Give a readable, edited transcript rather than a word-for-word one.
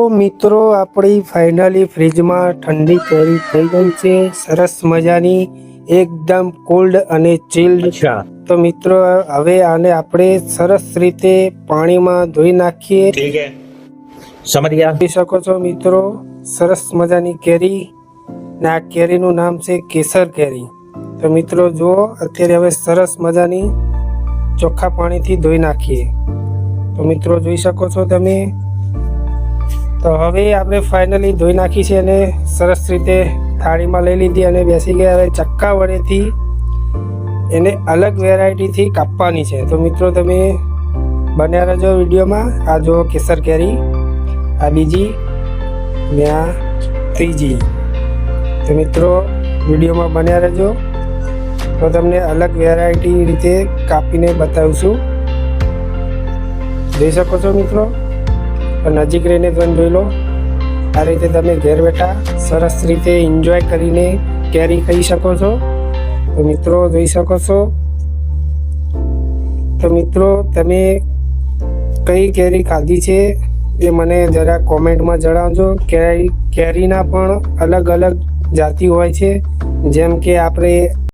મિત્રો આપણી ફાઇનલી ફ્રીજમાં ઠંડી કેરી થઈ ગઈ છે, સરસ મજાની એકદમ કોલ્ડ અને ચિલ્ડ। તો મિત્રો હવે આને આપણે સરસ રીતે પાણીમાં ધોઈ નાખીએ। ठीक है, समझ गया। જોઈ શકો છો મિત્રો સરસ મજાની કેરી, ને આ કેરીનું નામ છે કેસર કેરી। તો મિત્રો જુઓ અત્યારે હવે સરસ મજાની ચોખ્ખા પાણીથી ધોઈ નાખીએ। તો મિત્રો જોઈ શકો છો તમે। તો હવે આપણે ફાઇનલી ધોઈ નાખી છે અને સરસ રીતે થાળીમાં લઈ લીધી અને બેસી ગયા। હવે ચક્કા વડેથી એને અલગ વેરાયટીથી કાપવાની છે। તો મિત્રો તમે બન્યા રહેજો વિડીયોમાં। આ જો કેસર કેરી, આ બીજી ને આ ત્રીજી। તો મિત્રો વિડીયોમાં બન્યા રહેજો, તો તમને અલગ વેરાયટી રીતે કાપીને બતાવીશું। જોઈ શકો છો મિત્રો, તો નજીક રહીને પણ જોઈ લો। આ રીતે તમે ઘેર બેઠા સરસ રીતે એન્જોય કરીને કેરી ખાઈ શકો છો। તો મિત્રો જોઈ શકો છો। તો મિત્રો તમે કઈ કેરી ખાધી છે એ મને જરા કોમેન્ટમાં જણાવજો। કેરીના પણ અલગ અલગ જાતિ હોય છે, જેમ કે આપણે